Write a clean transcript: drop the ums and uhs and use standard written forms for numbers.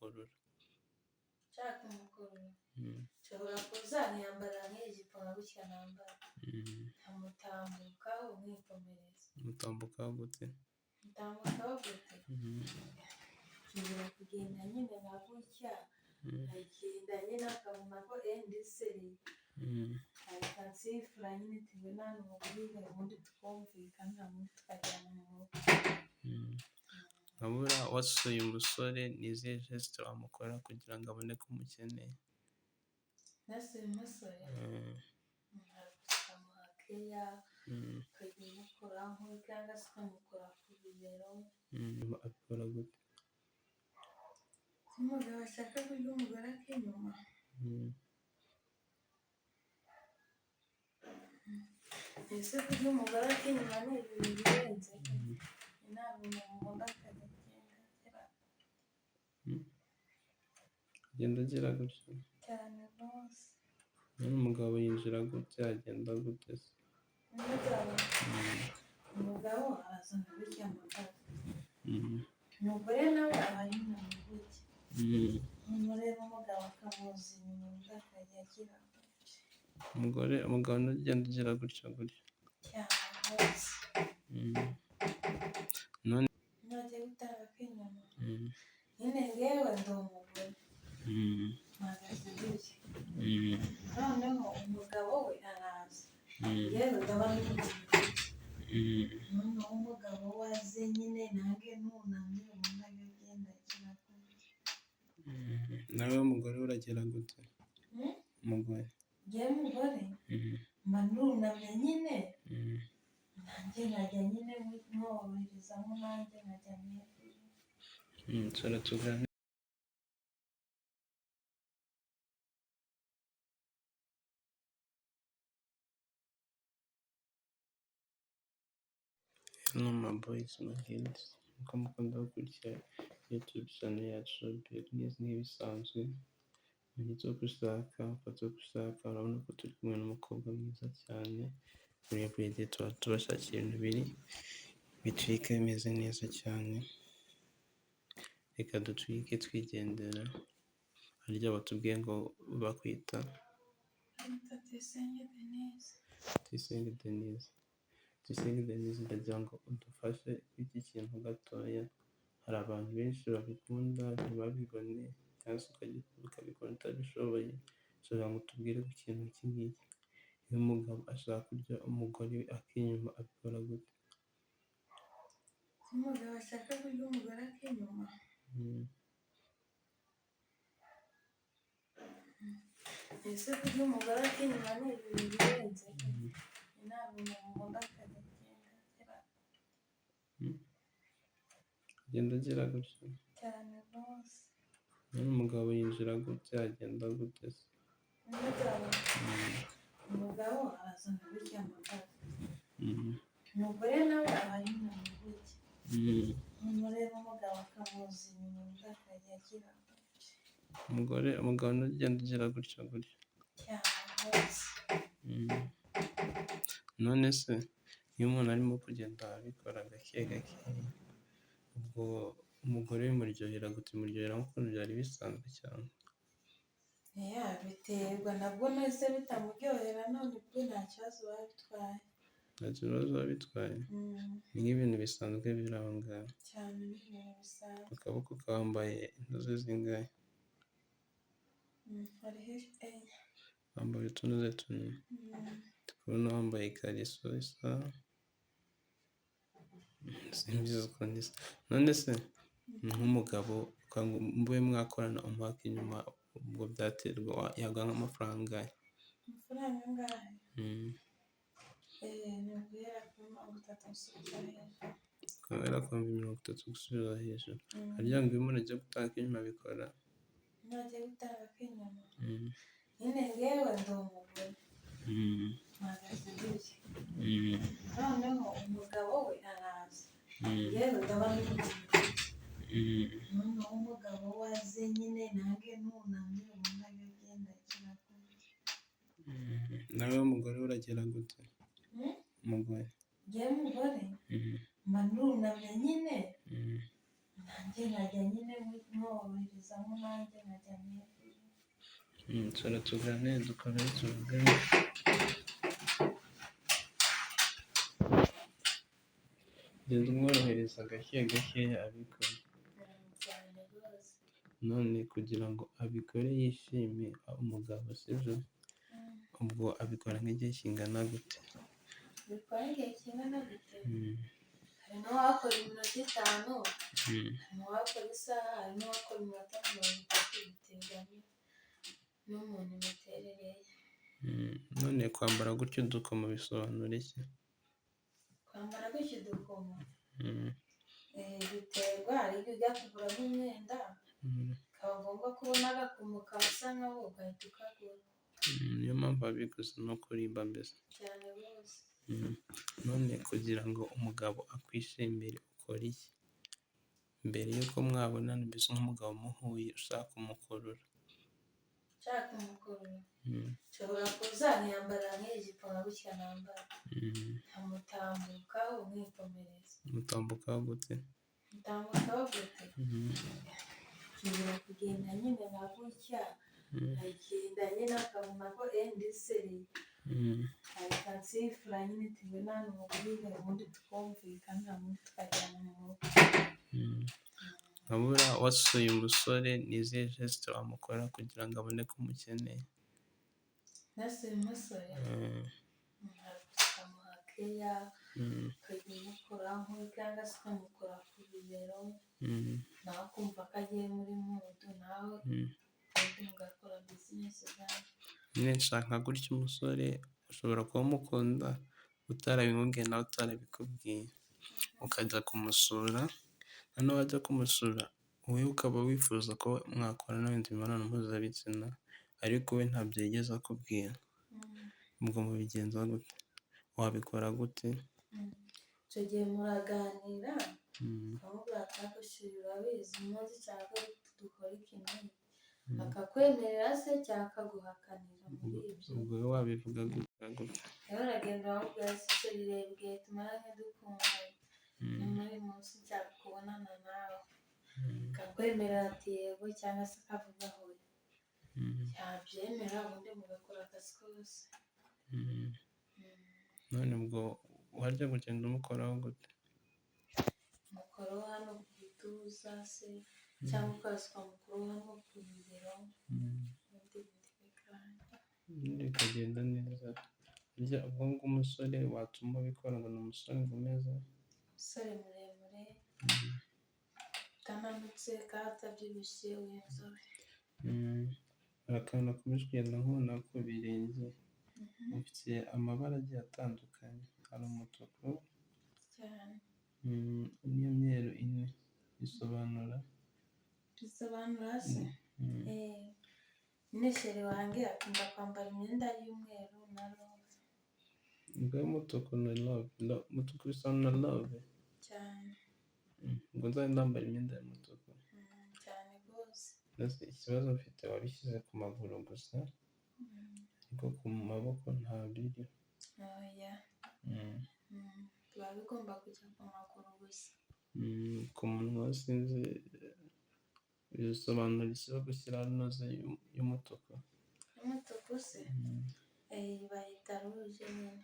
kumukurura. nshaka kumukurura Mm. nshobora kuza nkiyambara nk'ijipo nka gutya nambara nkamutambukaho nkikomereza. Mutambukaho gute? mutambukaho gute Mm. nshobora kugenda nyine nka gutya nkagenda nyine akabona ko endiseri ahita nsifura nyine tuve n'ahantu mu buribwe ubundi tukumvikana hamwe tukajyana mu rugo. Nkabura wasuye umusore ni izihe jesite wamukora kugira ngo abone ko umukeneye? nasuye umusore ukamuha keya ukajya umukoraho cyangwa se ukamukora ku bibero. Abikora gute? umugabo ashaka kurya umugore ak'inyuma ese kurya umugore ak'inyuma ni ibintu birenze inama umuntu akajya agenda agira gutya cyane rwose. n'umugabo yinjira gutya agenda gute se? umugabo arazana gutya amagara umugore nawe aba yunamye gutya umureba umugabo akamuza inyuma undi akajya agira umugabo ntugenda ugira gutya gutya cyane rwose. none ntajya gutanga ak'inyuma nyine ngewe ndi umugore mpagaze gutya noneho umugabo we araza yewe ndaba n'umugabo noneho umugabo we aze nyine nange ntunamye ubundi agenda akina gutya. nawe umugore uragira gute? umugore ngewe umugore mba nunamye nyine nanjye nkajya nyine mworoherezamo nanjye nkajya mwegura. nsura tuganire. Hello my boys my girls, uko mukunda gukurikira YouTube channel yacu Big News nk'ibisanzwe mu gihe cyo gushaka ufata gushaka urabona ko turi kumwe n'umukobwa mwiza cyane muri everyday tuba tubashakira ibintu biri bitwika bimeze neza cyane. Reka dutwike twigendera harya batubwiye ngo bakwita Tuyisenge Denise. Tuyisenge Denise ndagira ngo udufashe iki kintu gatoya, hari abantu benshi babikunda ntibabibone cyangwa se ukabikora utabishoboye, ushobora ngo utubwire ku kintu iki ngiki. Iyo umugabo ashaka kurya umugore we ak'inyuma abikora gute? umugabo ashaka kurya umugore ak'inyuma ese kurya umugore ak'inyuma ni ibintu birenze inama umuntu akajya agenda agira gutya cyane rwose. n'umugabo yinjira gutya agenda gute se? umugabo arazana gutya amagara umugore nawe aba yunamye gutya umureba umugabo akamuza inyuma undi akajya agira umugabo ntugenda ugira gutya gutya cyane rwose. none se iyo umuntu arimo kugenda abikora gake gake ubwo umugore bimuryohera gute? Muryohera nk'ukuntu byari bisanzwe cyane? biterwa nabwo nahise bitamuryohera none ubwo nta kibazo biba bitwaye. nta kibazo biba bitwaye? ni nk'ibintu bisanzwe biri aho ngaho cyane n'ibintu bisanzwe. akaboko kambaye intozi zingahe? hariho enye. wambaye utunoze tune tukabona wambaye ikariso isa simbizi ukuntu isa. none se nk'umugabo mube mwakorana umwaka inyuma ubwo byaterwa yaguha nk'amafaranga angahe? amafaranga angahe? ni uguhera kuri 30 gusubira hejuru. guhera ku 30 gusubira hejuru. harya ngo iyo umuntu agiye gutanga inyuma abikora? ntajya gutanga ak'inyuma nyine ngewe ndi umugore mpagaze gutya noneho umugabo we araza yewe ndaba n'umugabo noneho umugabo we aze nyine nange ntunamye ubundi agenda akina gutya. nawe umugore uragira gute? umugore ngewe umugore mba nunamye nyine nanjye nkajya nyine mworoherezamo nanjye nkajya mwegura. Nsura tuganire dukomere tuvugane. Genda umworohereza gake gakeya abikora. Cyane rwose. None kugira ngo abikore yishime umugabo sibyo, ubwo abikora nk'igihe kingana gute? Bikora igihe kingana gute? Hari n'uwakora iminota 5, hari n'uwakora isaha, hari n'uwakora iminota 30 biterwa n'umuntu imiterere ye. None kwambara gutyo udukomo bisobanura iki? Kwambara gutyo udukomo biterwa, hari igihe ujya kugura nk'umwenda bikaba ngombwa ko ubona agakomo kasa nkaho ugahita ukagura. Niyo mpamvu abiguze no kurimba mbese. Cyane rwose. None kugira ngo umugabo akwishimire ukora iki? Mbere y'uko mwabonana mbese nk'umugabo muhuye ushaka kumukurura. Nshaka kumukurura? Nshobora kuza nkiyambara nk'ijipo nka gutya nambara, nkamutambukaho mwikomereza. Mutambukaho gute? Mutambukaho gute? Nshobora kugenda nyine nka gutya, nkagenda nyine akabona ko ndiseri, ahita ansifura nyine tuve n'ahantu mu buribwe ubundi tukumvikana ubundi tukajyana mu rugo. Nkabura wasuye umusore ni izihe gesite wamukora kugira ngo abone ko umukeneye? Nasuye umusore ukamuha keya, ukajya umukoraho cyangwa se ukamukora ku bibero, nawe akumva ko agiye muri mudu, nawe mugakora bizinesi zanyu. Nyine nshaka gutya umusore ushobora kuba umukunda utarabimubwiye nawe utarabikubwiye, ukajya kumusura, noneho wajya kumusura wowe ukaba wifuza ko mwakorana wenda imibonano mpuzabitsina ariko we ntabyo yigeze akubwira, ubwo mubigenza gute? Wabikora gute? Icyo gihe muraganira ukamubwira ati ariko sheri urabizi umunsi cyangwa dukora ikintu, akakwemerera se cyangwa akaguhakanira muri ibyo. Ubwo wowe wabivuga gute? Rero uragenda wamubwira ati sheri reba igihe tumaranye dukundana, nyuma y'umunsi nshaka kubonana nawe, akakwemerera ati yego cyangwa se akavuga hoya, yabyemera ubundi mugakora akazi kose. None ubwo wajya kugenda umukoraho gute? Umukoro hano ku gituza se cyangwa ukasuka umukoro hano ku bibero, ubundi bikagenda neza. Burya ubwo ngubwo umusore watuma ubikora ngo ni umusore umeze? Umusore muremure, utananutse kandi atabyibushye w'inzobe. Hari akantu nakomeje kugenda nkubona ku birenge, ufite amabara agiye atandukanye, hari umutuku cyane n'iyo myeru ine bisobanura? Bisobanura se? Nyine sheri wanjye akunda kwambara imyenda y'umweru na rose. Ubwo umutuku ni love, umutuku bisa na love cyane. ubwo nzajya ndambara imyenda y'umutuku cyane rwose. Ikibazo mfite wabishyize ku maguru gusa ariko ku maboko nta biri. Oya. Biba bigomba kujya ku maguru gusa. Ku munwa sinzi bisobanura iki gushyira inoze y'umutuku? Y'umutuku se? bayita ruje nyine.